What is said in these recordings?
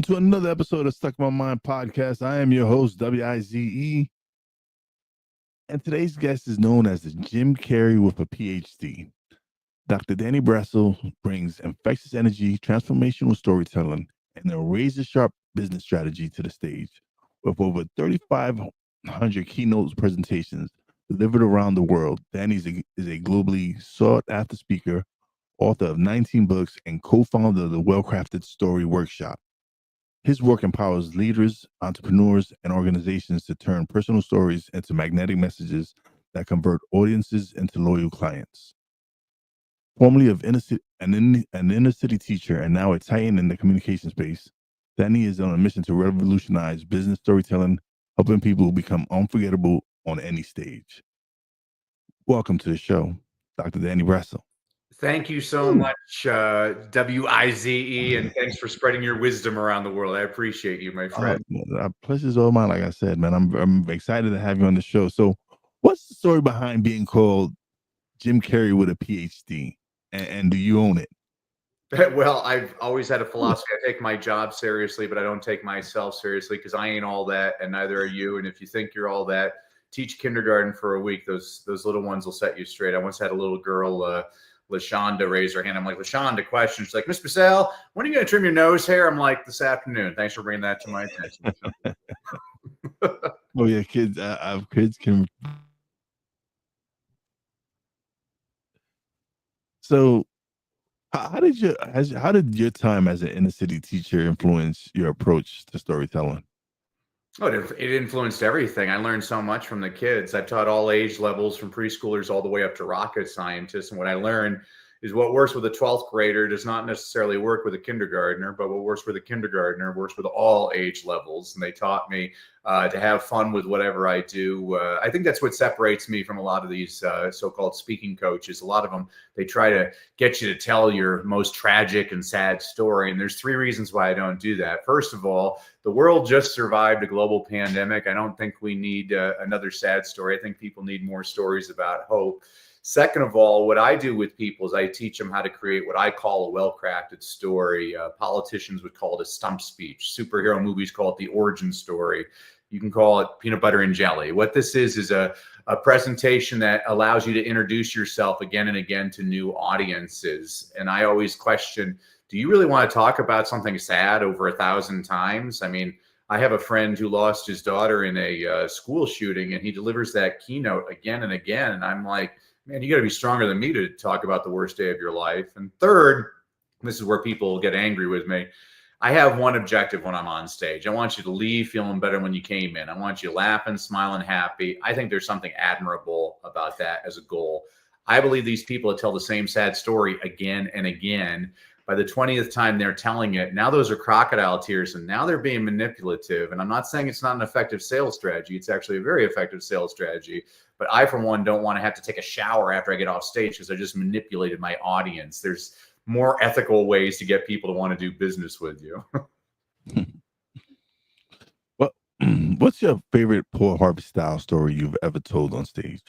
welcome to another episode of Stuck in My Mind podcast. I am your host, Wize, and today's guest is known as the Jim Carrey with a Ph.D. Dr. Danny Brassell brings infectious energy, transformational storytelling, and a razor-sharp business strategy to the stage. With over 3,500 keynote presentations delivered around the world, Danny is a globally sought-after speaker, author of 19 books, and co-founder of the WellCrafted Story Workshop. His work empowers leaders, entrepreneurs, and organizations to turn personal stories into magnetic messages that convert audiences into loyal clients. Formerly an inner city teacher and now a titan in the communication space, Danny is on a mission to revolutionize business storytelling, helping people become unforgettable on any stage. Welcome to the show, Dr. Danny Brassell. Thank you so much, Wize, and thanks for spreading your wisdom around the world. I appreciate you, my friend. Pleasure's all mine. Like I said, man, I'm excited to have you on the show. So, what's the story behind being called Jim Carrey with a PhD, and do you own it? Well, I've always had a philosophy. I take my job seriously, but I don't take myself seriously because I ain't all that, and neither are you. And if you think you're all that, teach kindergarten for a week. Those little ones will set you straight. I once had a little girl. LaShonda raised her hand. I'm like, LaShonda, question. She's like, Miss Brassell, when are you going to trim your nose hair? I'm like, this afternoon. Thanks for bringing that to my attention. Oh yeah, kids. Kids can. So, how did your time as an inner city teacher influence your approach to storytelling? Oh, it influenced everything. I learned so much from the kids. I've taught all age levels from preschoolers all the way up to rocket scientists. And what I learned is what works with a 12th grader does not necessarily work with a kindergartner, but what works with a kindergartner works with all age levels. And they taught me to have fun with whatever I do. I think that's what separates me from a lot of these so-called speaking coaches. A lot of them, they try to get you to tell your most tragic and sad story. And there's three reasons why I don't do that. First of all, the world just survived a global pandemic. I don't think we need another sad story. I think people need more stories about hope. Second of all, what I do with people is I teach them how to create what I call a well-crafted story. Politicians would call it a stump speech. Superhero movies call it the origin story. You can call it peanut butter and jelly. What this is a presentation that allows you to introduce yourself again and again to new audiences. And I always question, do you really want to talk about something sad over 1,000 times? I mean, I have a friend who lost his daughter in a school shooting, and he delivers that keynote again and again. And I'm like, man, you got to be stronger than me to talk about the worst day of your life. And third, this is where people get angry with me. I have one objective when I'm on stage. I want you to leave feeling better when you came in. I want you laughing, smiling, happy. I think there's something admirable about that as a goal. I believe these people that tell the same sad story again and again, by the 20th time they're telling it, now those are crocodile tears, and now they're being manipulative. And I'm not saying it's not an effective sales strategy. It's actually a very effective sales strategy. But I, for one, don't want to have to take a shower after I get off stage because I just manipulated my audience. There's more ethical ways to get people to want to do business with you. What's your favorite Paul Harvey-style story you've ever told on stage?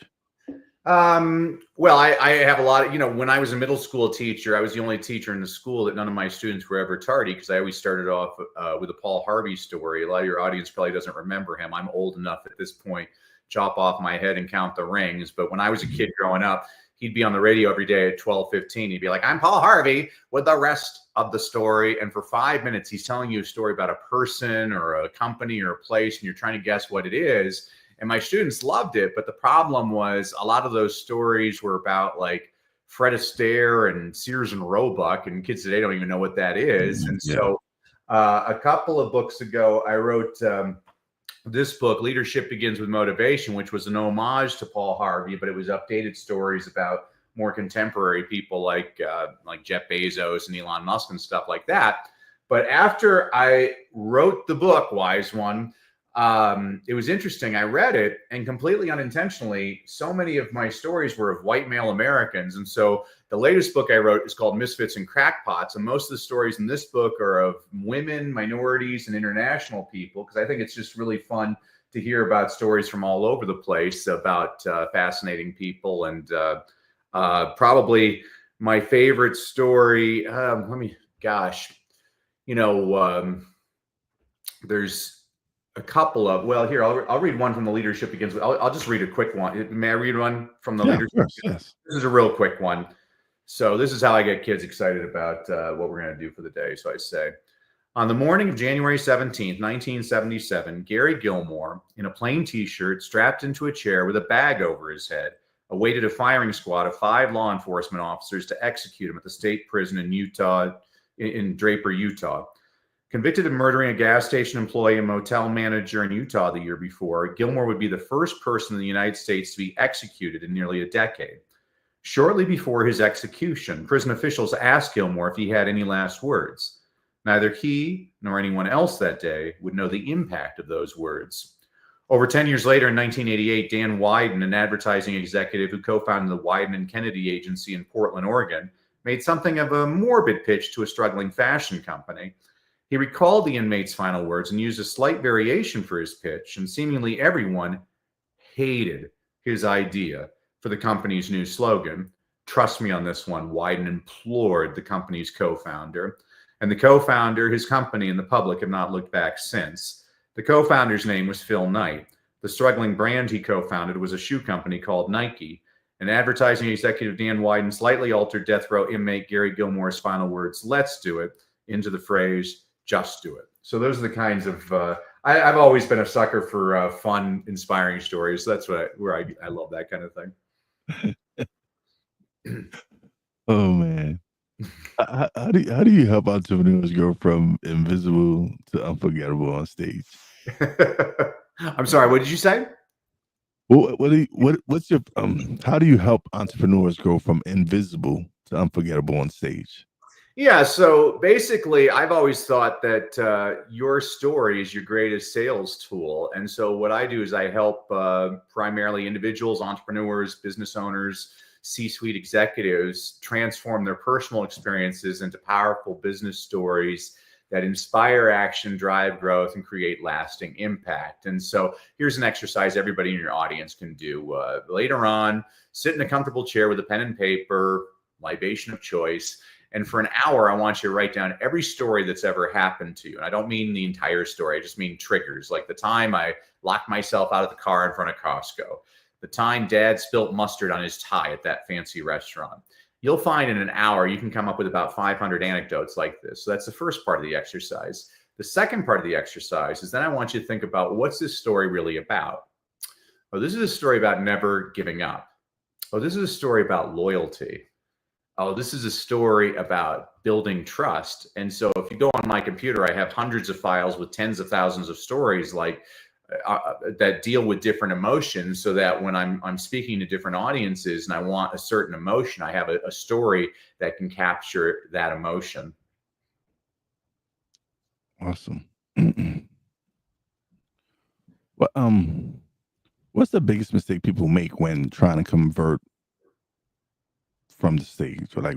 Well, I have a lot of, when I was a middle school teacher, I was the only teacher in the school that none of my students were ever tardy because I always started off with a Paul Harvey story. A lot of your audience probably doesn't remember him. I'm old enough at this point, chop off my head and count the rings. But when I was a kid growing up, he'd be on the radio every day at 12:15. He'd be like, I'm Paul Harvey with the rest of the story. And for 5 minutes, he's telling you a story about a person or a company or a place, and you're trying to guess what it is. And my students loved it. But the problem was a lot of those stories were about like Fred Astaire and Sears and Roebuck, and kids today don't even know what that is. And so a couple of books ago, I wrote this book, Leadership Begins with Motivation, which was an homage to Paul Harvey, but it was updated stories about more contemporary people like Jeff Bezos and Elon Musk and stuff like that. But after I wrote the book, Wise One, it was interesting. I read it, and completely unintentionally, so many of my stories were of white male Americans. And so the latest book I wrote is called Misfits and Crackpots. And most of the stories in this book are of women, minorities, and international people, because I think it's just really fun to hear about stories from all over the place about fascinating people. And probably my favorite story, there's a couple of, well, here, I'll read one from the Leadership Begins with, I'll just read a quick one. May I read one from the Yeah, of Leadership? course. Yes. This is a real quick one. So this is how I get kids excited about what we're going to do for the day. So I say, on the morning of January 17th, 1977, Gary Gilmore, in a plain t-shirt, strapped into a chair with a bag over his head, awaited a firing squad of 5 law enforcement officers to execute him at the state prison in Draper, Utah. Convicted of murdering a gas station employee and motel manager in Utah the year before, Gilmore would be the first person in the United States to be executed in nearly a decade. Shortly before his execution, prison officials asked Gilmore if he had any last words. Neither he nor anyone else that day would know the impact of those words. Over 10 years later, in 1988, Dan Wieden, an advertising executive who co-founded the Wieden and Kennedy Agency in Portland, Oregon, made something of a morbid pitch to a struggling fashion company. He recalled the inmate's final words and used a slight variation for his pitch, and seemingly everyone hated his idea for the company's new slogan. Trust me on this one, Wieden implored the company's co-founder. And the co-founder, his company, and the public have not looked back since. The co-founder's name was Phil Knight. The struggling brand he co-founded was a shoe company called Nike. And advertising executive Dan Wieden slightly altered death row inmate Gary Gilmore's final words, "Let's do it," into the phrase, "Just do it." So those are the kinds of, I've always been a sucker for fun, inspiring stories. That's where I love that kind of thing. Oh man. How do you help entrepreneurs go from invisible to unforgettable on stage? I'm sorry, what did you say? What's your how do you help entrepreneurs go from invisible to unforgettable on stage? Yeah, so basically, I've always thought that your story is your greatest sales tool. And so what I do is I help primarily individuals, entrepreneurs, business owners, C-suite executives transform their personal experiences into powerful business stories that inspire action, drive growth, and create lasting impact. And so here's an exercise everybody in your audience can do. Later on, sit in a comfortable chair with a pen and paper, libation of choice. And for an hour, I want you to write down every story that's ever happened to you. And I don't mean the entire story. I just mean triggers, like the time I locked myself out of the car in front of Costco, the time Dad spilt mustard on his tie at that fancy restaurant. You'll find in an hour, you can come up with about 500 anecdotes like this. So that's the first part of the exercise. The second part of the exercise is then I want you to think about, what's this story really about? Oh, this is a story about never giving up. Oh, this is a story about loyalty. Oh, this is a story about building trust. And so if you go on my computer, I have hundreds of files with tens of thousands of stories like that deal with different emotions, so that when I'm speaking to different audiences and I want a certain emotion, I have a story that can capture that emotion. Awesome. Well, what's the biggest mistake people make when trying to convert from the stage? Or like,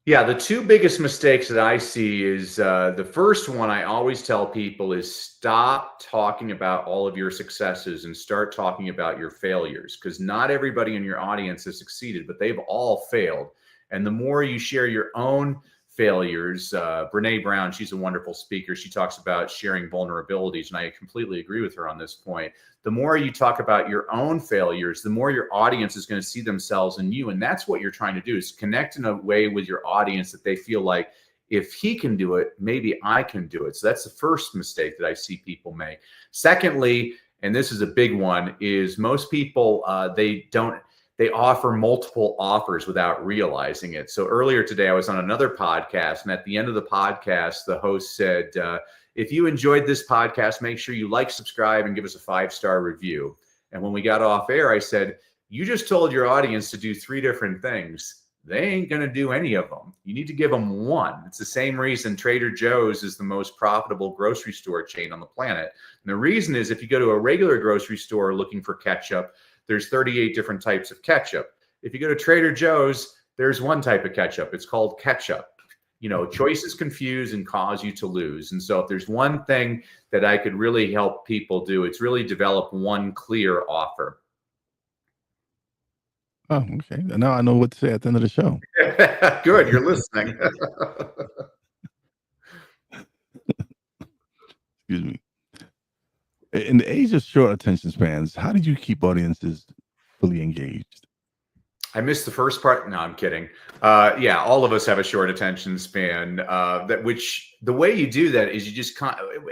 Yeah, the two biggest mistakes that I see is the first one I always tell people is stop talking about all of your successes and start talking about your failures, because not everybody in your audience has succeeded, but they've all failed. And the more you share your own failures, Brene Brown, she's a wonderful speaker. She talks about sharing vulnerabilities, and I completely agree with her on this point. The more you talk about your own failures, the more your audience is going to see themselves in you. And that's what you're trying to do, is connect in a way with your audience that they feel like, if he can do it, maybe I can do it. So that's the first mistake that I see people make. Secondly, and this is a big one, is most people, they offer multiple offers without realizing it. So earlier today, I was on another podcast, and at the end of the podcast, the host said, if you enjoyed this podcast, make sure you like, subscribe, and give us a 5-star review. And when we got off air, I said, you just told your audience to do 3 different things. They ain't going to do any of them. You need to give them one. It's the same reason Trader Joe's is the most profitable grocery store chain on the planet. And the reason is, if you go to a regular grocery store looking for ketchup, there's 38 different types of ketchup. If you go to Trader Joe's, there's one type of ketchup. It's called ketchup. You know, choices confuse and cause you to lose. And so if there's one thing that I could really help people do, it's really develop one clear offer. oh, okay. Now I know what to say at the end of the show. Good, you're listening. Excuse me. In the age of short attention spans, how did you keep audiences fully engaged? I missed the first part. No, I'm kidding. Yeah, all of us have a short attention span. Which the way you do that is you just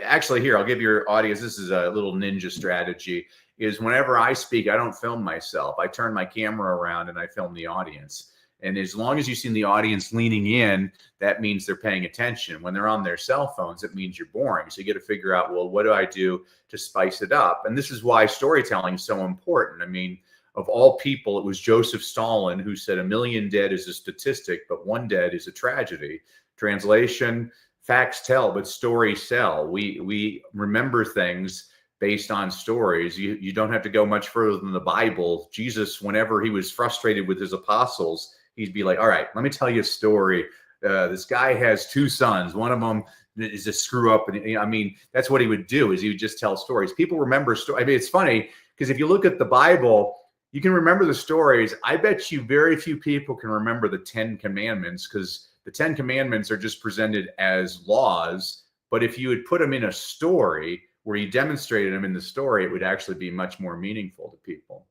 actually here. I'll give your audience. This is a little ninja strategy. Is whenever I speak, I don't film myself. I turn my camera around and I film the audience. And as long as you've seen the audience leaning in, that means they're paying attention. When they're on their cell phones, it means you're boring. So you get to figure out, well, what do I do to spice it up? And this is why storytelling is so important. I mean, of all people, it was Joseph Stalin who said 1,000,000 dead is a statistic, but 1 dead is a tragedy. Translation, facts tell, but stories sell. We remember things based on stories. You don't have to go much further than the Bible. Jesus, whenever he was frustrated with his apostles, he'd be like, all right, let me tell you a story. This guy has 2 sons. One of them is a screw up. And I mean, that's what he would do, is he would just tell stories. People remember stories. I mean, it's funny because if you look at the Bible, you can remember the stories. I bet you very few people can remember the 10 Commandments, because the 10 Commandments are just presented as laws. But if you would put them in a story where you demonstrated them in the story, it would actually be much more meaningful to people.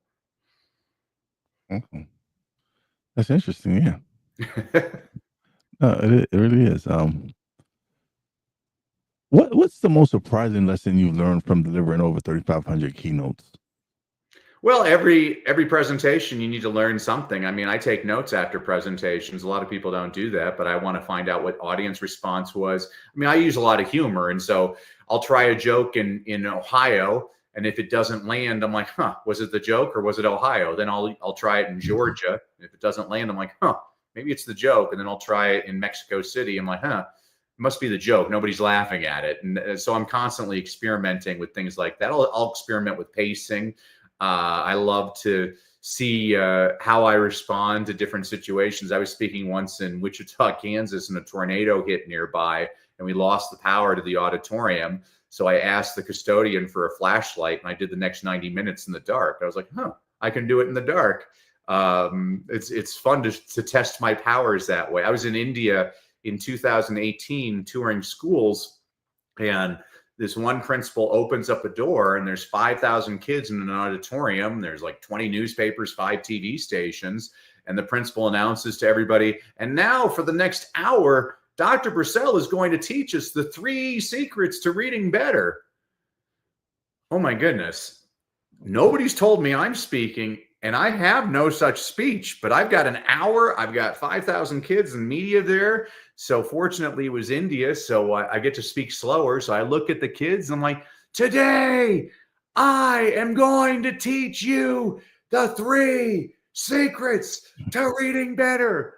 Okay. That's interesting. Yeah. No, it really is. What's the most surprising lesson you've learned from delivering over 3,500 keynotes? Well, every presentation, you need to learn something. I mean, I take notes after presentations. A lot of people don't do that, but I want to find out what audience response was. I mean, I use a lot of humor, and so I'll try a joke in Ohio, and if it doesn't land, I'm like, huh, was it the joke or was it Ohio? Then I'll try it in Georgia. And if it doesn't land, I'm like, huh, maybe it's the joke. And then I'll try it in Mexico City. I'm like, huh, it must be the joke. Nobody's laughing at it. And so I'm constantly experimenting with things like that. I'll experiment with pacing. I love to see how I respond to different situations. I was speaking once in Wichita, Kansas, and a tornado hit nearby, and we lost the power to the auditorium. So I asked the custodian for a flashlight, and I did the next 90 minutes in the dark. I was like, huh, I can do it in the dark. It's fun to test my powers that way. I was in India in 2018 touring schools, and this one principal opens up a door and there's 5,000 kids in an auditorium. There's like 20 newspapers, 5 TV stations. And the principal announces to everybody, and now for the next hour, Dr. Brassell is going to teach us the 3 secrets to reading better. Oh my goodness. Nobody's told me I'm speaking, and I have no such speech, but I've got an hour. I've got 5,000 kids and media there. So fortunately, it was India, so I get to speak slower. So I look at the kids and I'm like, today I am going to teach you the 3 secrets to reading better.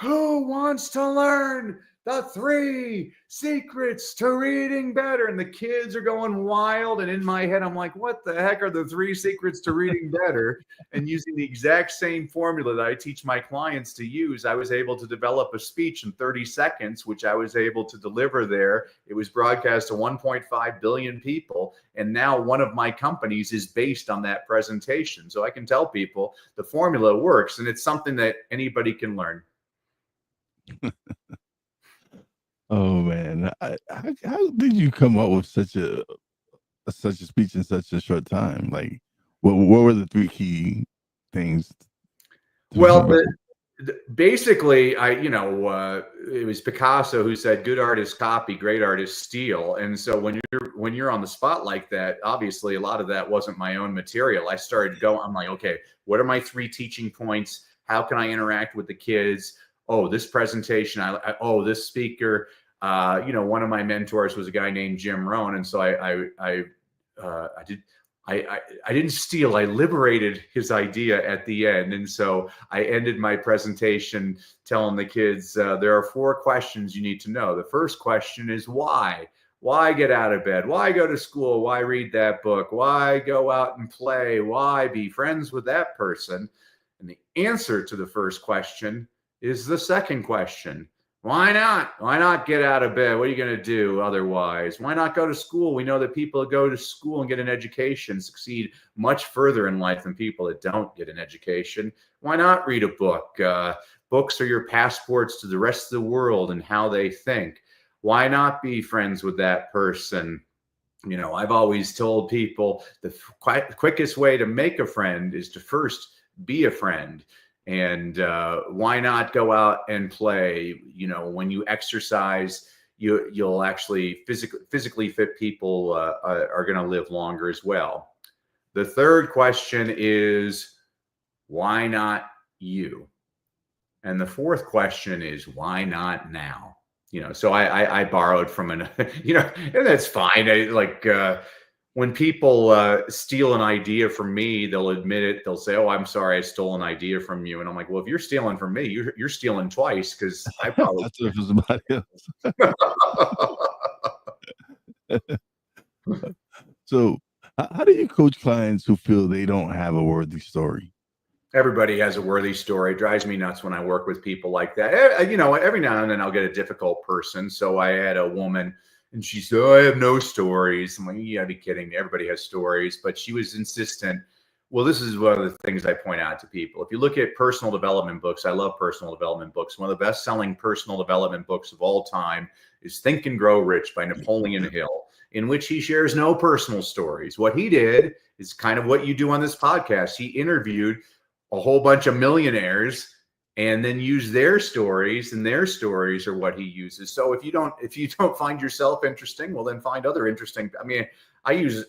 Who wants to learn the 3 secrets to reading better? And the kids are going wild. And in my head, I'm like, what the heck are the 3 secrets to reading better? And using the exact same formula that I teach my clients to use, I was able to develop a speech in 30 seconds, which I was able to deliver there. It was broadcast to 1.5 billion people. And now one of my companies is based on that presentation. So I can tell people the formula works, and it's something that anybody can learn. Oh man, how did you come up with such a speech in such a short time? Like, what were the 3 key things? Well, basically, it was Picasso who said, "Good artists copy, great artists steal." And so when you're on the spot like that, obviously a lot of that wasn't my own material. I started going. I'm like, okay, what are my 3 teaching points? How can I interact with the kids? Oh, this presentation. This speaker. One of my mentors was a guy named Jim Rohn, and so I didn't steal. I liberated his idea at the end. And so I ended my presentation telling the kids, there are 4 questions you need to know. The first question is why? Why get out of bed? Why go to school? Why read that book? Why go out and play? Why be friends with that person? And the answer to the first question is the second question. Why not? Why not get out of bed? What are you going to do otherwise? Why not go to school? We know that people that go to school and get an education succeed much further in life than people that don't get an education. Why not read a book? Books are your passports to the rest of the world and how they think. Why not be friends with that person? I've always told people the quickest way to make a friend is to first be a friend. And why not go out and play? When you exercise, you'll actually physically fit people are going to live longer as well. The third question is, why not you? And the fourth question is, why not now? So I borrowed from and that's fine. When people steal an idea from me, they'll admit it. They'll say, "Oh, I'm sorry, I stole an idea from you." And I'm like, "Well, if you're stealing from me, you're stealing twice, because I probably." That's what it was somebody else. So, how do you coach clients who feel they don't have a worthy story? Everybody has a worthy story. It drives me nuts when I work with people like that. Every now and then I'll get a difficult person. So I had a woman, and she said, "Oh, I have no stories." I'm like, "You gotta be kidding me. Everybody has stories." But she was insistent. Well, this is one of the things I point out to people. If you look at personal development books, I love personal development books. One of the best-selling personal development books of all time is Think and Grow Rich by Napoleon Hill, in which he shares no personal stories. What he did is kind of what you do on this podcast. He interviewed a whole bunch of millionaires and then use their stories, and their stories are what he uses. So if you don't find yourself interesting, well, then find other interesting. I mean, I use,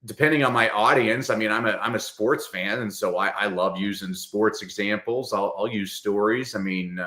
depending on my audience. I mean, I'm a sports fan, and so I love using sports examples. I'll use stories. I mean,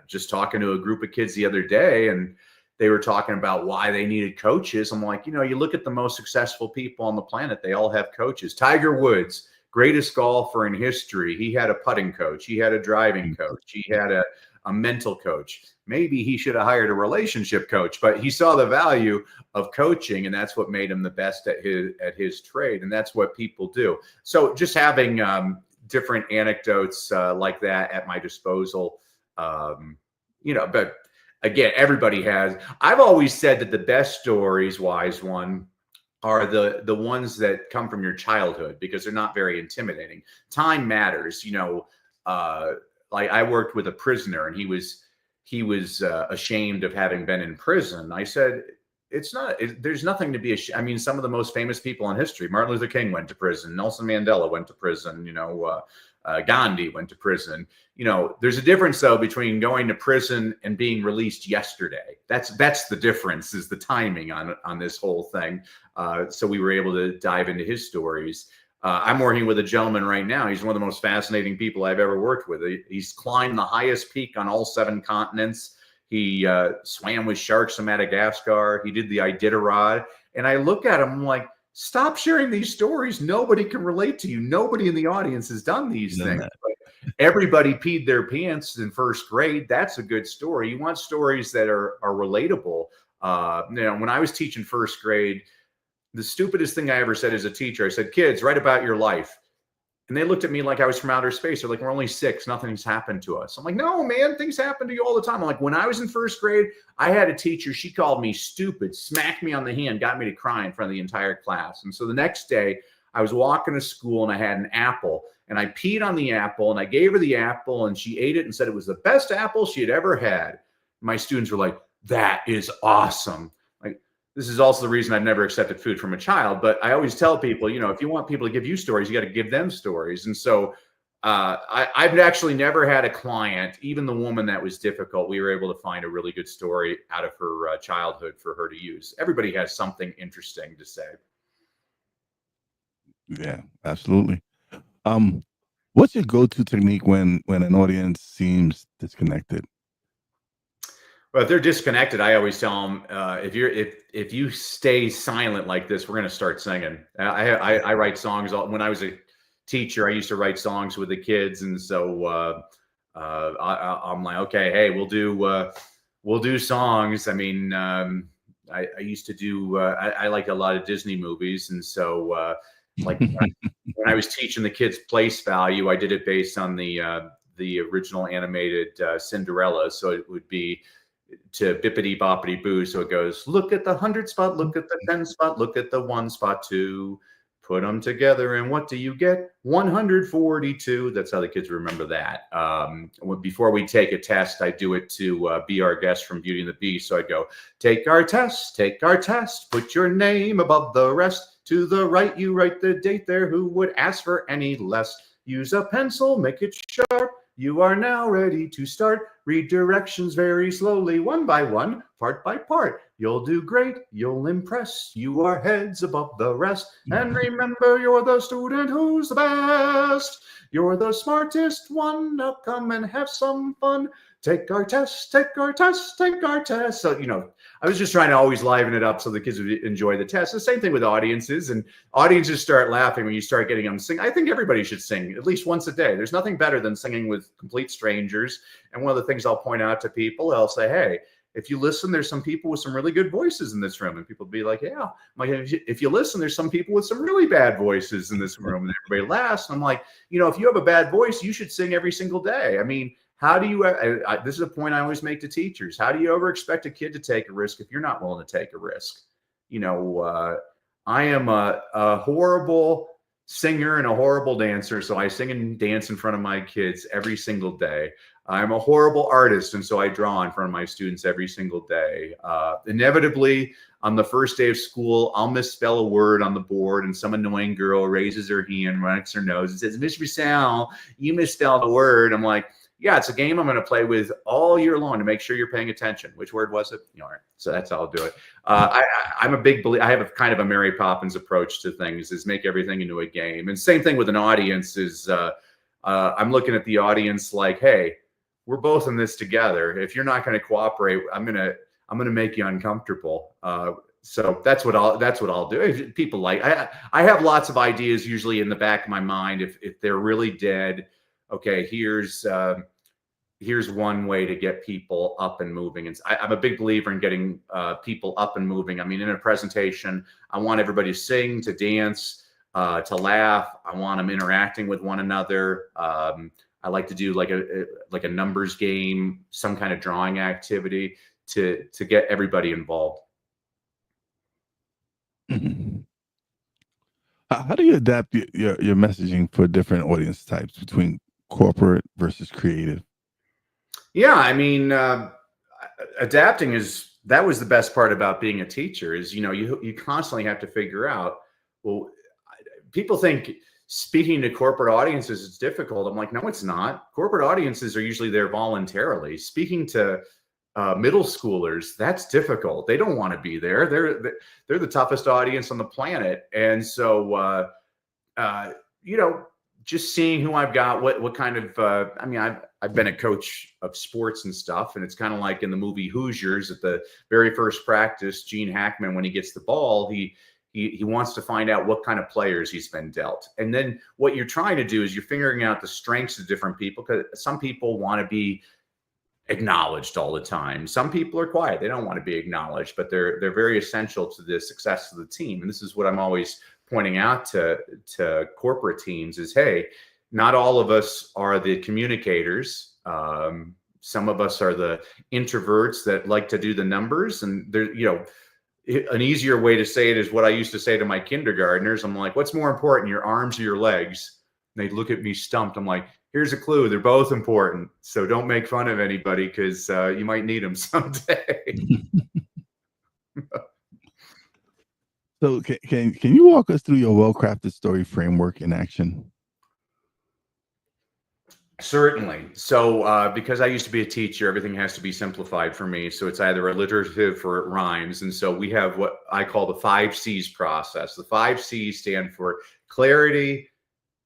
just talking to a group of kids the other day, and they were talking about why they needed coaches. I'm like, you look at the most successful people on the planet, they all have coaches. Tiger Woods, greatest golfer in history. He had a putting coach. He had a driving coach. He had a mental coach. Maybe he should have hired a relationship coach, but he saw the value of coaching, and that's what made him the best at his trade. And that's what people do. So just having different anecdotes like that at my disposal, but again, everybody has. I've always said that the best stories, wise one, are the ones that come from your childhood, because they're not very intimidating. Time matters. Like I worked with a prisoner, and he was ashamed of having been in prison. I said, there's nothing to be ashamed. I mean, some of the most famous people in history, Martin Luther King went to prison, Nelson Mandela went to prison, Gandhi went to prison. There's a difference though between going to prison and being released yesterday. That's the difference, is the timing on this whole thing. So we were able to dive into his stories. I'm working with a gentleman right now. He's one of the most fascinating people I've ever worked with. He's climbed the highest peak on all 7 continents. He swam with sharks in Madagascar. He did the Iditarod. And I look at him, I'm like, stop sharing these stories. Nobody can relate to you. Nobody in the audience has done these things. Everybody peed their pants in first grade. That's a good story. You want stories that are relatable. When I was teaching first grade, the stupidest thing I ever said as a teacher, I said, "Kids, write about your life." And they looked at me like I was from outer space. They're like, "We're only 6. Nothing's happened to us." I'm like, "No, man, things happen to you all the time." I'm like, when I was in first grade, I had a teacher. She called me stupid, smacked me on the hand, got me to cry in front of the entire class. And so the next day, I was walking to school, and I had an apple, and I peed on the apple, and I gave her the apple, and she ate it and said it was the best apple she had ever had. My students were like, "That is awesome." This is also the reason I've never accepted food from a child. But I always tell people, if you want people to give you stories, you got to give them stories. And so I've actually never had a client, even the woman that was difficult, we were able to find a really good story out of her childhood for her to use. Everybody has something interesting to say. Yeah, absolutely. What's your go-to technique when an audience seems disconnected? Well, if they're disconnected, I always tell them, if you stay silent like this, we're going to start singing. I write songs. When I was a teacher, I used to write songs with the kids, and so I'm like, okay, hey, we'll do songs. I mean, I used to do. I like a lot of Disney movies, and so like when I was teaching the kids place value, I did it based on the original animated Cinderella. So it would be to bippity boppity boo. So it goes, look at the 100 spot, look at the 10 spot, look at the 1 spot too. Put them together, and what do you get? 142. That's how the kids remember that. Before we take a test, I do it to be our guest from Beauty and the Beast. So I go, take our test, put your name above the rest. To the right, you write the date there. Who would ask for any less? Use a pencil, make it sharp. You are now ready to start. Read directions very slowly, one by one, part by part. You'll do great, you'll impress. You are heads above the rest. And remember, you're the student who's the best. You're the smartest one. Now come and have some fun. Take our test, take our test, take our test. So, I was just trying to always liven it up so the kids would enjoy the test. The same thing with audiences, and audiences start laughing when you start getting them to sing. I think everybody should sing at least once a day. There's nothing better than singing with complete strangers. And one of the things I'll point out to people, I'll say, hey, if you listen, there's some people with some really good voices in this room. And people be like, yeah. I'm like, if you listen, there's some people with some really bad voices in this room. And everybody laughs. And I'm like, if you have a bad voice, you should sing every single day. I mean, how do you, this is a point I always make to teachers. How do you ever expect a kid to take a risk if you're not willing to take a risk? I am a horrible singer and a horrible dancer. So I sing and dance in front of my kids every single day. I'm a horrible artist. And so I draw in front of my students every single day. Inevitably, on the first day of school, I'll misspell a word on the board and some annoying girl raises her hand, runs her nose and says, Mr. Brassell, you misspelled a word. I'm like, yeah, it's a game I'm going to play with all year long to make sure you're paying attention. Which word was it? All right. So that's how I'll do it. I'm a big believer. I have a kind of a Mary Poppins approach to things, is make everything into a game. And same thing with an audience is I'm looking at the audience like, hey, we're both in this together. If you're not going to cooperate, I'm going to make you uncomfortable. So that's what I'll do. If people like, I have lots of ideas usually in the back of my mind. If they're really dead, okay, here's one way to get people up and moving. And I'm a big believer in getting people up and moving. I mean, in a presentation, I want everybody to sing, to dance, to laugh. I want them interacting with one another. I like to do like a numbers game, some kind of drawing activity to get everybody involved. How do you adapt your messaging for different audience types between corporate versus creative? Yeah, I mean, adapting that was the best part about being a teacher is, you constantly have to figure out, well, people think speaking to corporate audiences is difficult. I'm like, no, it's not. Corporate audiences are usually there voluntarily. Speaking to middle schoolers, that's difficult. They don't want to be there. They're the toughest audience on the planet. And so, just seeing who I've got, what kind of, I've been a coach of sports and stuff. And it's kind of like in the movie Hoosiers at the very first practice, Gene Hackman, when he gets the ball, he wants to find out what kind of players he's been dealt. And then what you're trying to do is you're figuring out the strengths of different people, because some people want to be acknowledged all the time. Some people are quiet. They don't want to be acknowledged, but they're very essential to the success of the team. And this is what I'm always pointing out to corporate teams is, hey, not all of us are the communicators. Some of us are the introverts that like to do the numbers. And there, an easier way to say it is what I used to say to my kindergartners. I'm like, what's more important, your arms or your legs? And they'd look at me stumped. I'm like, here's a clue. They're both important. So don't make fun of anybody, because you might need them someday. So can you walk us through your well-crafted story framework in action? Certainly. So because I used to be a teacher, everything has to be simplified for me. So it's either alliterative or it rhymes. And so we have what I call the 5 C's process. The 5 C's stand for clarity,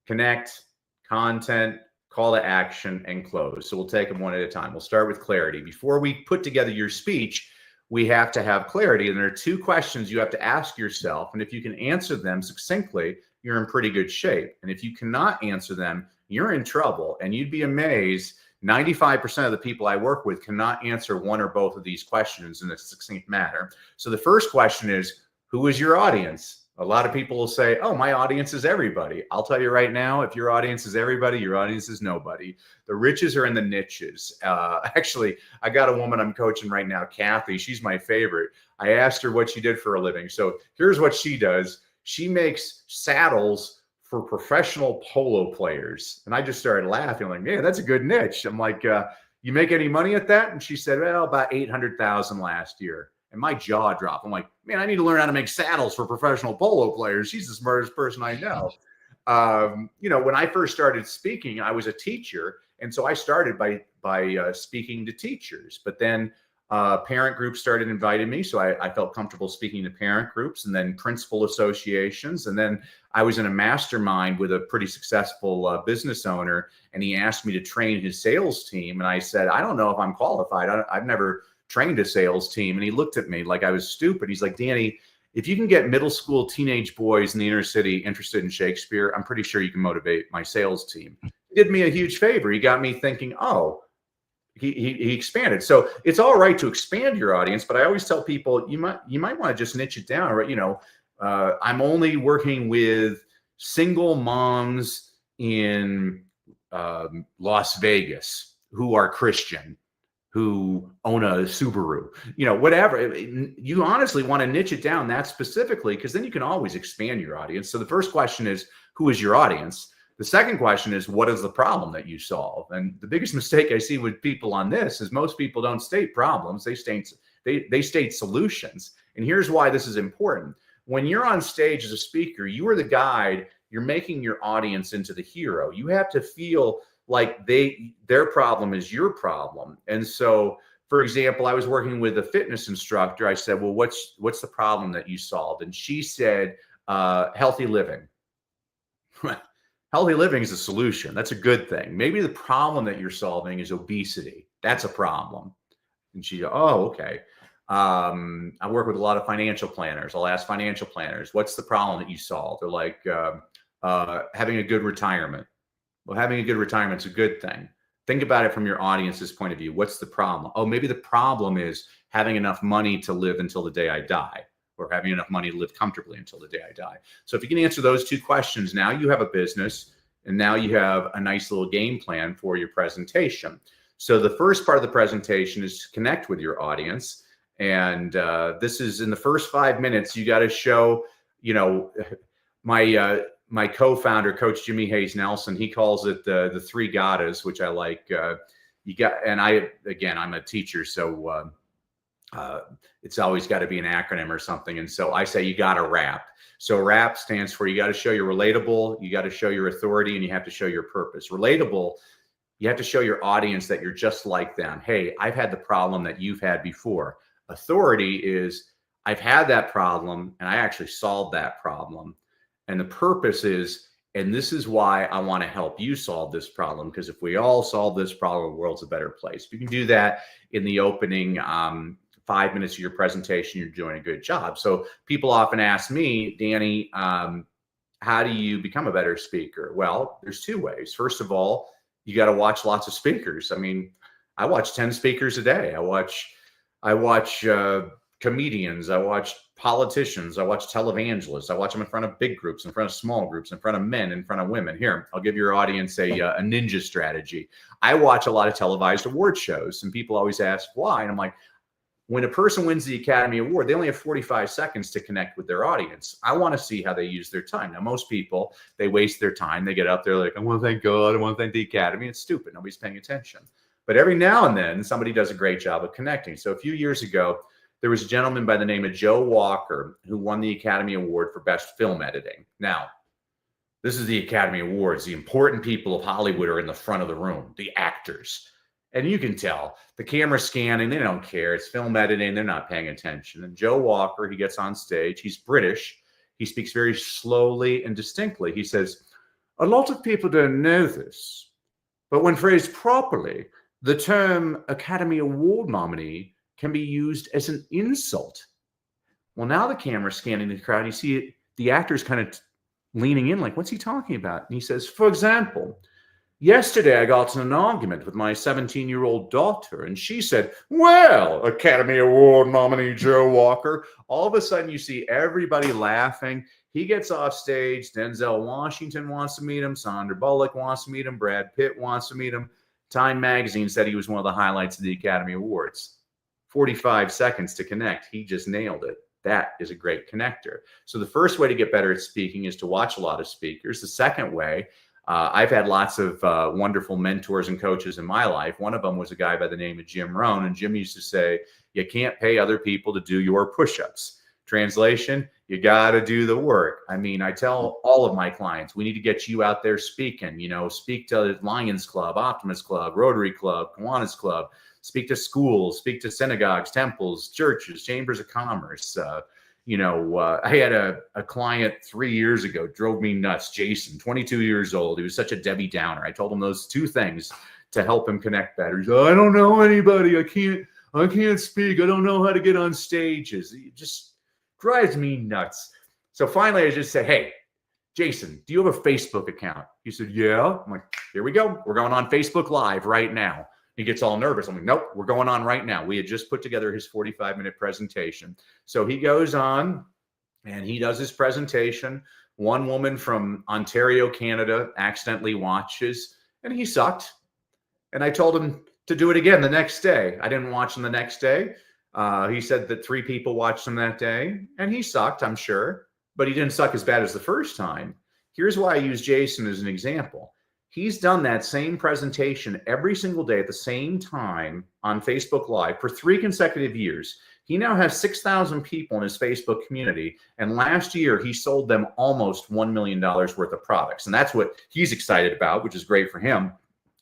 connect, content, call to action, and close. So we'll take them one at a time. We'll start with clarity. Before we put together your speech, we have to have clarity. And there are 2 questions you have to ask yourself. And if you can answer them succinctly, you're in pretty good shape. And if you cannot answer them, you're in trouble. And you'd be amazed, 95% of the people I work with cannot answer one or both of these questions in a succinct manner. So the first question is, who is your audience? A lot of people will say, oh, my audience is everybody. I'll tell you right now, if your audience is everybody, your audience is nobody. The riches are in the niches. Actually, I got a woman I'm coaching right now, Kathy. She's my favorite. I asked her what she did for a living. So here's what she does. She makes saddles for professional polo players. And I just started laughing. I'm like, man, that's a good niche. I'm like, you make any money at that? And she said, well, about 800,000 last year. And my jaw dropped. I'm like, man, I need to learn how to make saddles for professional polo players. She's the smartest person I know. When I first started speaking, I was a teacher. And so I started by speaking to teachers. But then parent groups started inviting me. So I felt comfortable speaking to parent groups, and then principal associations. And then I was in a mastermind with a pretty successful business owner, and he asked me to train his sales team. And I said, I don't know if I'm qualified. I've never trained a sales team. And he looked at me like I was stupid. He's like, Danny, if you can get middle school teenage boys in the inner city interested in Shakespeare, I'm pretty sure you can motivate my sales team. He did me a huge favor. He got me thinking, oh, he expanded. So it's all right to expand your audience, but I always tell people you might want to just niche it down, right? I'm only working with single moms in Las Vegas who are Christian, who own a Subaru, whatever. You honestly want to niche it down that specifically, because then you can always expand your audience. So the first question is, who is your audience? The second question is, what is the problem that you solve? And the biggest mistake I see with people on this is most people don't state problems. They state solutions. And here's why this is important. When you're on stage as a speaker, you are the guide. You're making your audience into the hero. You have to feel like their problem is your problem. And so, for example, I was working with a fitness instructor. I said, well, what's the problem that you solved? And she said, healthy living. Healthy living is a solution. That's a good thing. Maybe the problem that you're solving is obesity. That's a problem. And she goes, oh, okay. I work with a lot of financial planners. I'll ask financial planners, what's the problem that you solve? They're like, having a good retirement. Well, having a good retirement is a good thing. Think about it from your audience's point of view. What's the problem? Oh, maybe the problem is having enough money to live until the day I die, or having enough money to live comfortably until the day I die. So if you can answer those two questions, now you have a business, and now you have a nice little game plan for your presentation. So the first part of the presentation is to connect with your audience. And this is in the first 5 minutes, you got to show, my co-founder, Coach Jimmy Hayes Nelson, he calls it the three gotta's, which I like. I'm a teacher, so it's always got to be an acronym or something. And so I say you got to rap. So rap stands for you got to show you're relatable, you got to show your authority, and you have to show your purpose. Relatable, you have to show your audience that you're just like them. Hey, I've had the problem that you've had before. Authority is I've had that problem and I actually solved that problem. And the purpose is, and this is why I want to help you solve this problem, because if we all solve this problem, the world's a better place. If you can do that in the opening 5 minutes of your presentation, you're doing a good job. So people often ask me, Danny, how do you become a better speaker? Well, there's two ways. First of all, you got to watch lots of speakers. I mean, I watch 10 speakers a day. I watch comedians. I watch politicians. I watch televangelists. I watch them in front of big groups, in front of small groups, in front of men, in front of women. Here, I'll give your audience a ninja strategy. I watch a lot of televised award shows, and people always ask why. And I'm like, when a person wins the Academy Award, they only have 45 seconds to connect with their audience. I want to see how they use their time. Now, most people, they waste their time. They get up there like, I want to thank God. I want to thank the Academy. It's stupid. Nobody's paying attention. But every now and then, somebody does a great job of connecting. So a few years ago, there was a gentleman by the name of Joe Walker who won the Academy Award for Best Film Editing. Now, this is the Academy Awards. The important people of Hollywood are in the front of the room, the actors. And you can tell the camera's scanning. They don't care. It's film editing. They're not paying attention. And Joe Walker, he gets on stage. He's British. He speaks very slowly and distinctly. He says, a lot of people don't know this, but when phrased properly, the term Academy Award nominee can be used as an insult. Well, now the camera's scanning the crowd. You see the actor's kind of leaning in like, what's he talking about? And he says, for example, yesterday I got in an argument with my 17-year-old daughter, and she said, well, Academy Award nominee Joe Walker. All of a sudden you see everybody laughing. He gets off stage. Denzel Washington wants to meet him. Sandra Bullock wants to meet him. Brad Pitt wants to meet him. Time magazine said he was one of the highlights of the Academy Awards. 45 seconds to connect. He just nailed it. That is a great connector. So the first way to get better at speaking is to watch a lot of speakers. The second way, I've had lots of wonderful mentors and coaches in my life. One of them was a guy by the name of Jim Rohn. And Jim used to say, you can't pay other people to do your push-ups. Translation, you got to do the work. I mean, I tell all of my clients, we need to get you out there speaking, speak to Lions Club, Optimist Club, Rotary Club, Kiwanis Club, speak to schools, speak to synagogues, temples, churches, chambers of commerce. I had a client 3 years ago, drove me nuts. Jason, 22 years old. He was such a Debbie Downer. I told him those two things to help him connect better. He's like, I don't know anybody. I can't speak. I don't know how to get on stages. It just drives me nuts. So finally, I just say, hey, Jason, do you have a Facebook account? He said, yeah. I'm like, here we go. We're going on Facebook Live right now. He gets all nervous. I'm like, nope, we're going on right now. We had just put together his 45-minute presentation. So he goes on and he does his presentation. One woman from Ontario, Canada, accidentally watches, and he sucked. And I told him to do it again the next day. I didn't watch him the next day. He said that 3 people watched him that day, and he sucked, I'm sure, but he didn't suck as bad as the first time. Here's why I use Jason as an example. He's done that same presentation every single day at the same time on Facebook Live for 3 consecutive years. He now has 6,000 people in his Facebook community, and last year he sold them almost $1 million worth of products, and that's what he's excited about, which is great for him.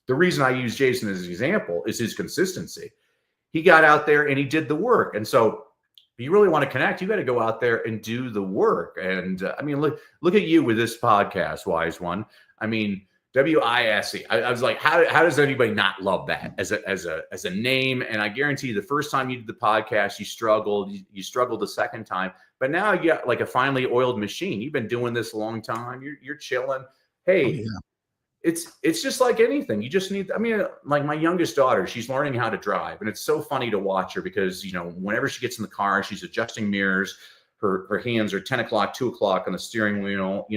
The reason I use Jason as an example is his consistency. He got out there and he did the work. And so if you really want to connect, you got to go out there and do the work. And I mean, look at you with this podcast, Wise One. I mean, WISE. I was like, how does anybody not love that as a name? And I guarantee you, the first time you did the podcast, you struggled. You struggled the second time, but now you got like a finely oiled machine. You've been doing this a long time. You're chilling. Hey. Oh, yeah. It's just like anything. You just need, I mean, like my youngest daughter, she's learning how to drive, and it's so funny to watch her because, whenever she gets in the car, she's adjusting mirrors, her hands are 10 o'clock, 2 o'clock on the steering wheel.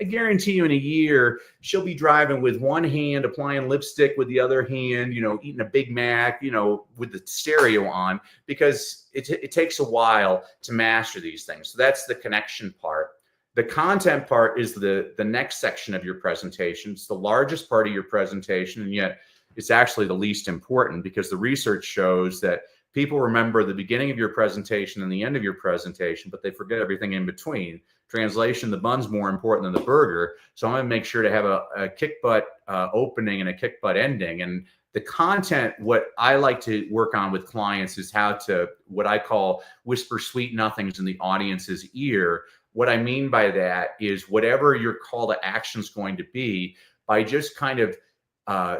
I guarantee you in a year, she'll be driving with one hand, applying lipstick with the other hand, eating a Big Mac, with the stereo on, because it takes a while to master these things. So that's the connection part. The content part is the next section of your presentation. It's the largest part of your presentation, and yet it's actually the least important, because the research shows that people remember the beginning of your presentation and the end of your presentation, but they forget everything in between. Translation, the bun's more important than the burger. So I'm going to make sure to have a kick butt opening and a kick butt ending. And the content, what I like to work on with clients is how to, what I call, whisper sweet nothings in the audience's ear. What I mean by that is whatever your call to action is going to be, by just kind of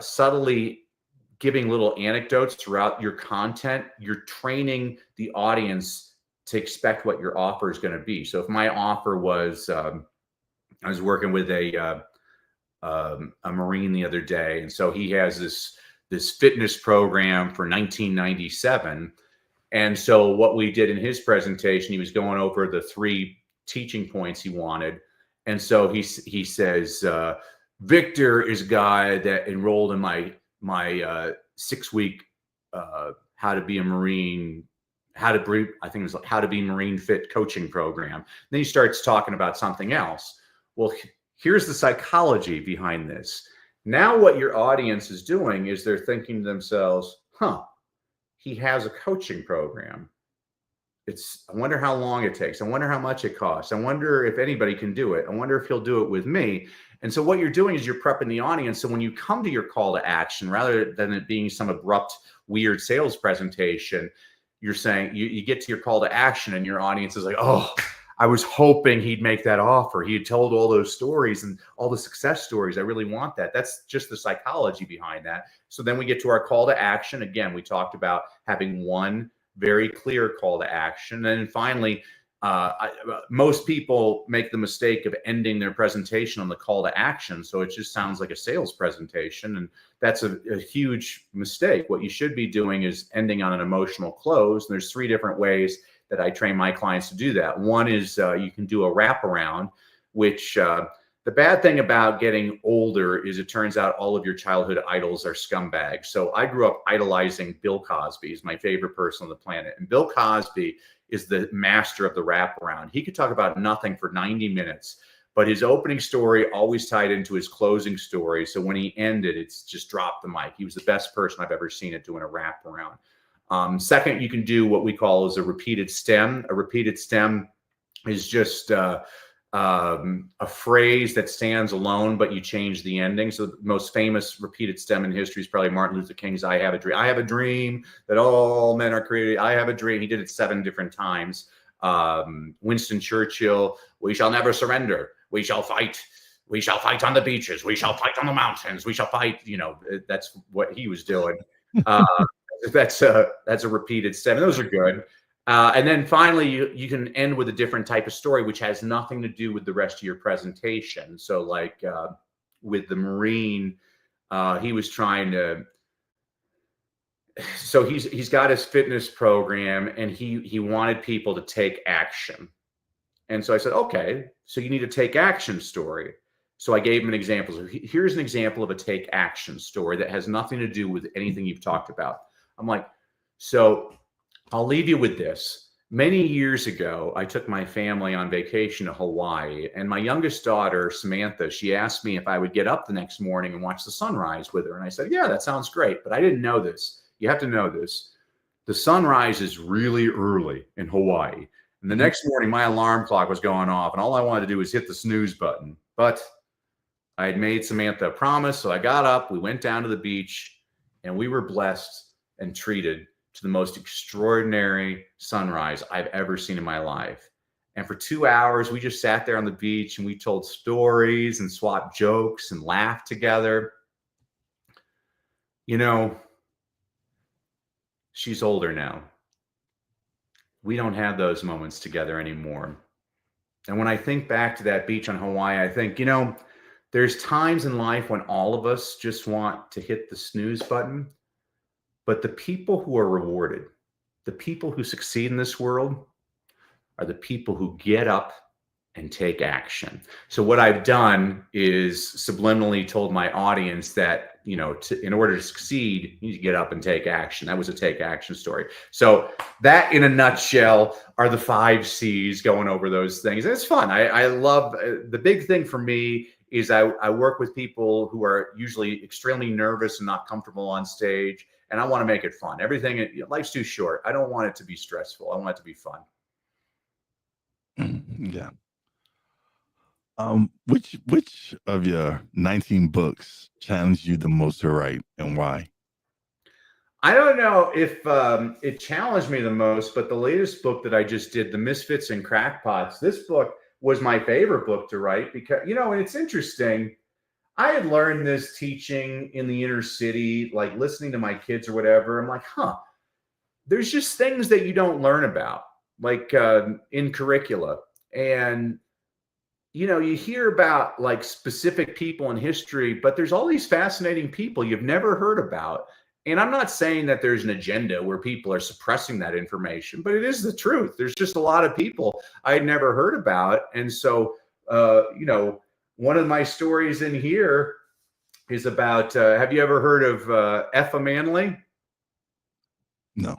subtly giving little anecdotes throughout your content, you're training the audience to expect what your offer is going to be. So if my offer was, I was working with a Marine the other day, and so he has this fitness program for 1997. And so what we did in his presentation, he was going over the 3 teaching points he wanted. And so he says, Victor is a guy that enrolled in my 6-week how to be a Marine, how to be Marine fit coaching program. Then he starts talking about something else. Well, here's the psychology behind this. Now what your audience is doing is they're thinking to themselves, he has a coaching program. I wonder how long it takes. I wonder how much it costs. I wonder if anybody can do it. I wonder if he'll do it with me. And so what you're doing is you're prepping the audience. So when you come to your call to action, rather than it being some abrupt, weird sales presentation, you're saying, you get to your call to action and your audience is like, oh, I was hoping he'd make that offer. He had told all those stories and all the success stories. I really want that. That's just the psychology behind that. So then we get to our call to action. Again, we talked about having one very clear call to action. And then finally, most people make the mistake of ending their presentation on the call to action. So it just sounds like a sales presentation. And that's a huge mistake. What you should be doing is ending on an emotional close. And there's 3 different ways that I train my clients to do that. One is you can do a wraparound, which The bad thing about getting older is it turns out all of your childhood idols are scumbags. So I grew up idolizing Bill Cosby. He's my favorite person on the planet. And Bill Cosby is the master of the wraparound. He could talk about nothing for 90 minutes, but his opening story always tied into his closing story. So when he ended, it's just drop the mic. He was the best person I've ever seen at doing a wraparound. Second, you can do what we call as a repeated stem. A repeated stem is just a phrase that stands alone, but you change the ending. So the most famous repeated stem in history is probably Martin Luther King's "I have a dream." I have a dream that all men are created. I have a dream. He did it 7 different times. Winston Churchill, "We shall never surrender. We shall fight. We shall fight on the beaches. We shall fight on the mountains. We shall fight." You know, that's what he was doing. That's a repeated stem. Those are good. And then finally, you can end with a different type of story, which has nothing to do with the rest of your presentation. So like with the Marine, he was trying to, so he's got his fitness program and he wanted people to take action. And so I said, okay, so you need a take action story. So I gave him an example. So here's an example of a take action story that has nothing to do with anything you've talked about. I'm like, so I'll leave you with this. Many years ago, I took my family on vacation to Hawaii, and my youngest daughter, Samantha, she asked me if I would get up the next morning and watch the sunrise with her. And I said, yeah, that sounds great. But I didn't know this. You have to know this. The sunrise is really early in Hawaii. And the next morning, my alarm clock was going off, and all I wanted to do was hit the snooze button. But I had made Samantha a promise, so I got up, we went down to the beach, and we were blessed and treated to the most extraordinary sunrise I've ever seen in my life. And for 2 hours, we just sat there on the beach and we told stories and swapped jokes and laughed together. You know, she's older now. We don't have those moments together anymore. And when I think back to that beach on Hawaii, I think, you know, there's times in life when all of us just want to hit the snooze button. But the people who are rewarded, the people who succeed in this world, are the people who get up and take action. So what I've done is subliminally told my audience that, you know, in order to succeed, you need to get up and take action. That was a take action story. So that in a nutshell are the 5 C's, going over those things. And it's fun. I love, the big thing for me is I work with people who are usually extremely nervous and not comfortable on stage. And I want to make it fun. Everything, life's too short. I don't want it to be stressful. I want it to be fun. Yeah. Which of your 19 books challenged you the most to write, and why? I don't know if it challenged me the most, but the latest book that I just did, The Misfits and Crackpots, this book was my favorite book to write because, you know, and it's interesting. I had learned this teaching in the inner city, like listening to my kids or whatever. I'm like, there's just things that you don't learn about, like in curricula. And, you know, you hear about like specific people in history, but there's all these fascinating people you've never heard about. And I'm not saying that there's an agenda where people are suppressing that information, but it is the truth. There's just a lot of people I'd never heard about. And so, you know, one of my stories in here is about, have you ever heard of Effa Manley? No.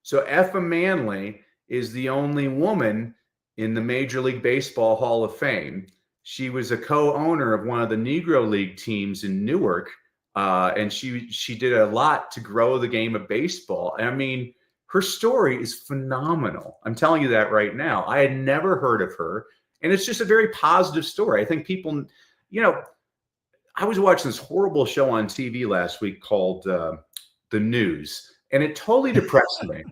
So Effa Manley is the only woman in the Major League Baseball Hall of Fame. She was a co-owner of one of the Negro League teams in Newark, and she did a lot to grow the game of baseball. I mean, her story is phenomenal. I'm telling you that right now. I had never heard of her. And it's just a very positive story. I think people, you know, I was watching this horrible show on TV last week called The News, and it totally depressed me.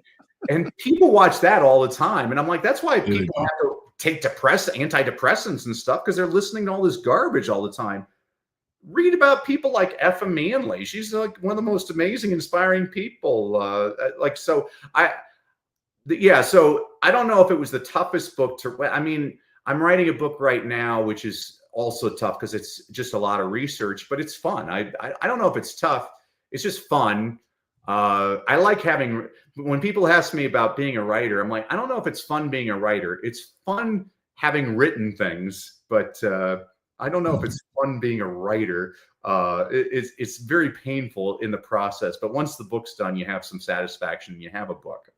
And people watch that all the time. And I'm like, that's why people have to take antidepressants and stuff, because they're listening to all this garbage all the time. Read about people like Effa Manley. She's like one of the most amazing, inspiring people. So I don't know if it was the toughest book to, I mean, I'm writing a book right now, which is also tough because it's just a lot of research, but it's fun. I don't know if it's tough. It's just fun. I like having, when people ask me about being a writer, I'm like, I don't know if it's fun being a writer. It's fun having written things, but I don't know if it's fun being a writer. It's very painful in the process, but once the book's done, you have some satisfaction. You have a book.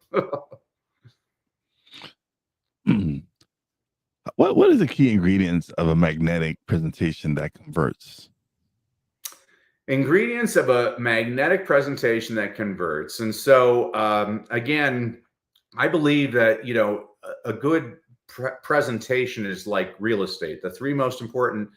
What is the key ingredients of a magnetic presentation that converts? Ingredients of a magnetic presentation that converts. And so, again, I believe that, a good presentation is like real estate. The three most important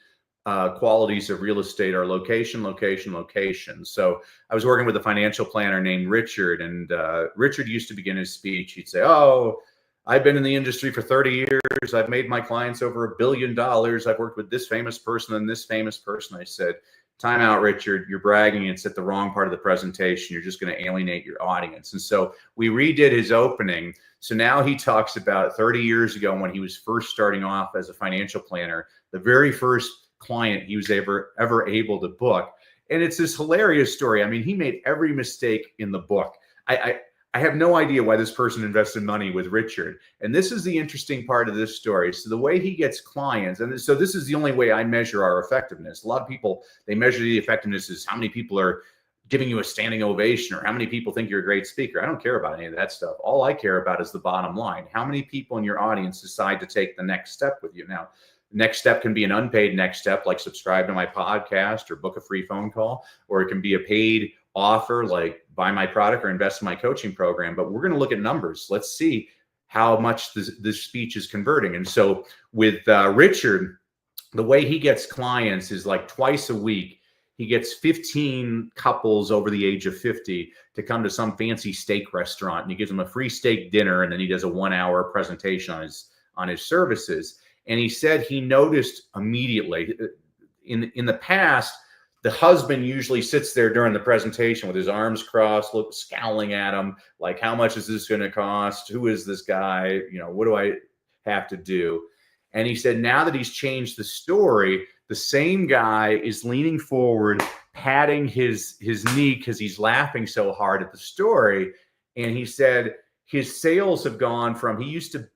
qualities of real estate are location, location, location. So I was working with a financial planner named Richard, and Richard used to begin his speech. He'd say, "Oh, I've been in the industry for 30 years. I've made my clients over $1 billion. I've worked with this famous person and this famous person." I said, "Time out, Richard. You're bragging. It's at the wrong part of the presentation. You're just going to alienate your audience." And so we redid his opening. So now he talks about 30 years ago when he was first starting off as a financial planner, the very first client he was ever able to book. And it's this hilarious story. I mean, he made every mistake in the book. I have no idea why this person invested money with Richard. And this is the interesting part of this story. So the way he gets clients, and so this is the only way I measure our effectiveness. A lot of people, they measure the effectiveness as how many people are giving you a standing ovation or how many people think you're a great speaker. I don't care about any of that stuff. All I care about is the bottom line. How many people in your audience decide to take the next step with you? Now, next step can be an unpaid next step, like subscribe to my podcast or book a free phone call, or it can be a paid offer like buy my product or invest in my coaching program. But we're going to look at numbers. Let's see how much this speech is converting. And so with Richard, the way he gets clients is like twice a week. He gets 15 couples over the age of 50 to come to some fancy steak restaurant, and he gives them a free steak dinner, and then he does a 1-hour presentation on his services. And he said he noticed immediately in the past, the husband usually sits there during the presentation with his arms crossed, scowling at him, like, how much is this going to cost? Who is this guy? What do I have to do? And he said, now that he's changed the story, the same guy is leaning forward, patting his knee because he's laughing so hard at the story. And he said his sales have gone from, he used to,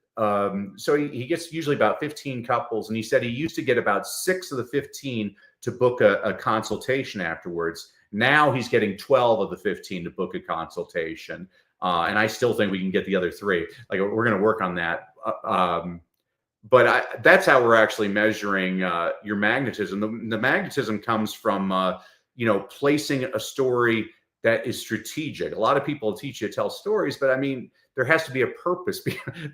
so he gets usually about 15 couples. And he said he used to get about 6 of the 15 to book a consultation afterwards. Now he's getting 12 of the 15 to book a consultation. And I still think we can get the other 3. Like, we're going to work on that. But that's how we're actually measuring your magnetism. The magnetism comes from, placing a story that is strategic. A lot of people teach you to tell stories, but I mean, there has to be a purpose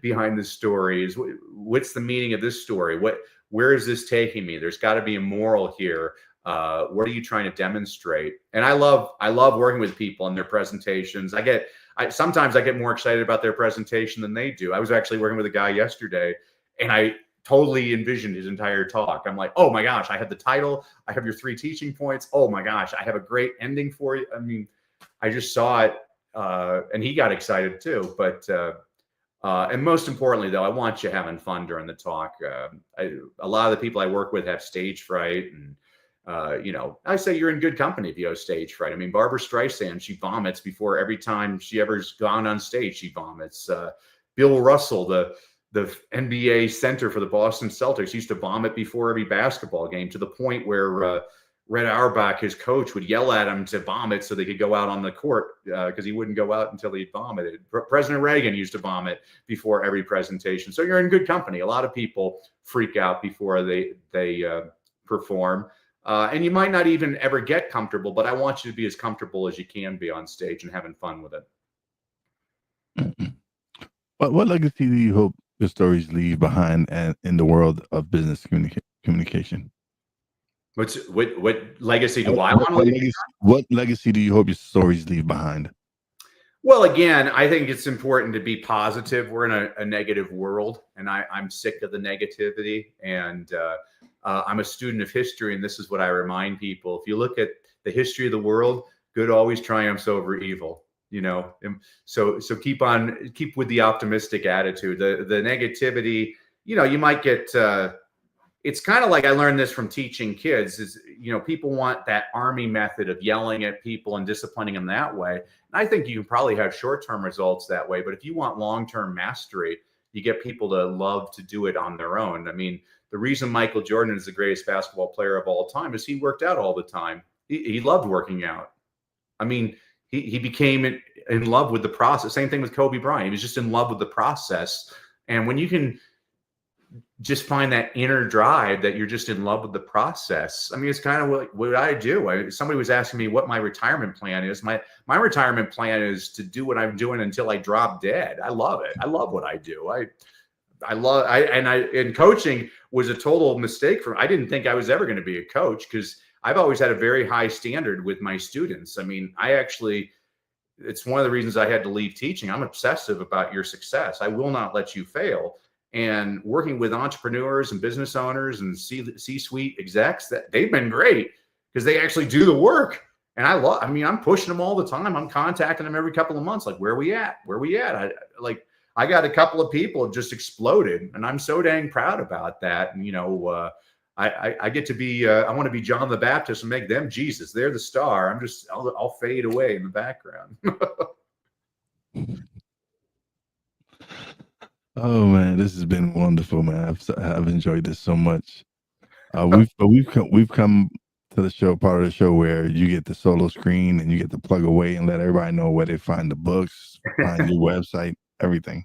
behind the story. What's the meaning of this story? Where is this taking me? There's got to be a moral here. What are you trying to demonstrate? And I love working with people and their presentations. Sometimes I get more excited about their presentation than they do. I was actually working with a guy yesterday, and I totally envisioned his entire talk. I'm like, oh my gosh, I have the title. I have your 3 teaching points. Oh my gosh, I have a great ending for you. I mean, I just saw it, and he got excited too. But and most importantly, though, I want you having fun during the talk. A lot of the people I work with have stage fright, and I say you're in good company if you have stage fright. I mean, Barbara Streisand, she vomits before every time she ever's gone on stage. She vomits. Bill Russell, the NBA center for the Boston Celtics, used to vomit before every basketball game, to the point where Red Auerbach, his coach, would yell at him to vomit so they could go out on the court, because he wouldn't go out until he vomited. President Reagan used to vomit before every presentation. So you're in good company. A lot of people freak out before they perform. And you might not even ever get comfortable, but I want you to be as comfortable as you can be on stage and having fun with it. What legacy do you hope your stories leave behind in the world of business communication? What legacy do I want to leave? What legacy do you hope your stories leave behind? Well, again, I think it's important to be positive. We're in a negative world, and I'm sick of the negativity. And I'm a student of history, and this is what I remind people. If you look at the history of the world, good always triumphs over evil. So keep with the optimistic attitude. The negativity, you might get. It's kind of like, I learned this from teaching kids, is, people want that army method of yelling at people and disciplining them that way. And I think you can probably have short-term results that way. But if you want long-term mastery, you get people to love to do it on their own. I mean, the reason Michael Jordan is the greatest basketball player of all time is he worked out all the time. He loved working out. I mean, he became in love with the process. Same thing with Kobe Bryant. He was just in love with the process. And when you can just find that inner drive that you're just in love with the process. I mean, it's kind of what I do. Somebody was asking me what my retirement plan is. My retirement plan is to do what I'm doing until I drop dead. I love it. I love what I do. And coaching was a total mistake for me. I didn't think I was ever going to be a coach because I've always had a very high standard with my students. I mean, it's one of the reasons I had to leave teaching. I'm obsessive about your success. I will not let you fail. And working with entrepreneurs and business owners and C-suite execs, that they've been great because they actually do the work. And I'm pushing them all the time. I'm contacting them every couple of months. Like, where are we at? I got a couple of people have just exploded, and I'm so dang proud about that. And, I get to be, I want to be John the Baptist and make them Jesus. They're the star. I'll fade away in the background. Oh man, this has been wonderful, man. I've enjoyed this so much. We've come to the show, part of the show where you get the solo screen and you get to plug away and let everybody know where they find the books, find your website, everything.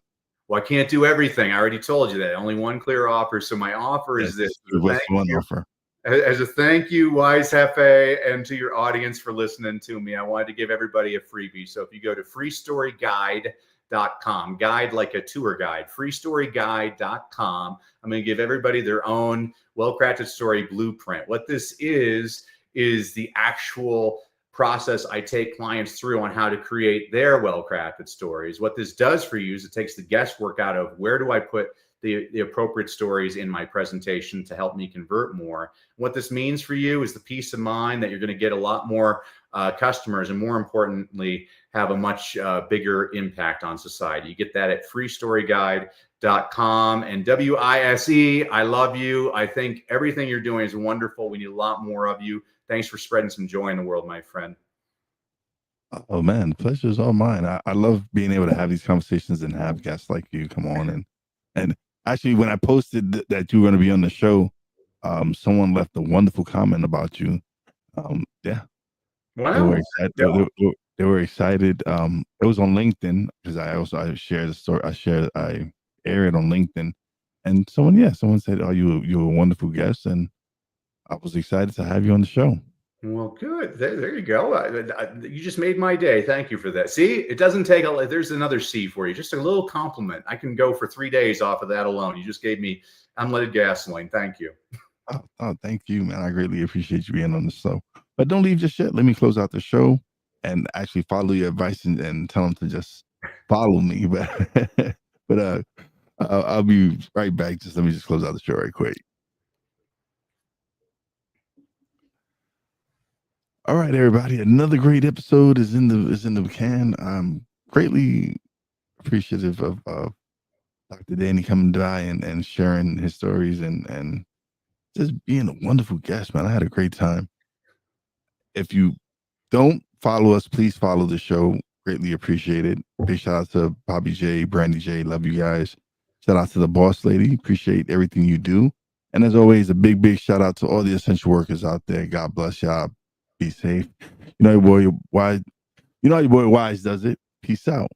Well, I can't do everything. I already told you that. Only one clear offer. So my offer is this. What's one offer? As a thank you, Wise Hefe, and to your audience for listening to me, I wanted to give everybody a freebie. So if you go to freestoryguide.com, guide like a tour guide, freestoryguide.com, I'm going to give everybody their own well-crafted story blueprint. What this is the actual process I take clients through on how to create their well-crafted stories. What this does for you is it takes the guesswork out of where do I put the appropriate stories in my presentation to help me convert more. What this means for you is the peace of mind that you're going to get a lot more customers, and more importantly, have a much bigger impact on society. You get that at freestoryguide.com. And WISE, I love you. I think everything you're doing is wonderful. We need a lot more of you. Thanks for spreading some joy in the world, my friend. Oh man, the pleasure is all mine. I love being able to have these conversations and have guests like you come on. And actually, when I posted that you were going to be on the show, someone left a wonderful comment about you. Yeah. Wow. They were excited. It was on LinkedIn because I shared the story. I aired it on LinkedIn, and someone said, "Oh, you're a wonderful guest," and I was excited to have you on the show. Well, good. There you go. You just made my day. Thank you for that. See, it doesn't take there's another C for you. Just a little compliment. I can go for 3 days off of that alone. You just gave me unleaded gasoline. Thank you. Oh, thank you, man. I greatly appreciate you being on the show. But don't leave just yet. Let me close out the show and actually follow your advice and tell them to just follow me. But I'll be right back. Let me just close out the show right quick. All right, everybody. Another great episode is in the can. I'm greatly appreciative of Dr. Danny coming by and sharing his stories and just being a wonderful guest, man. I had a great time. If you don't follow us, please follow the show. Greatly appreciate it. Big shout out to Bobby J, Brandy J. Love you guys. Shout out to the boss lady. Appreciate everything you do. And as always, a big shout out to all the essential workers out there. God bless y'all. Be safe. You know your boy Wise does it. Peace out.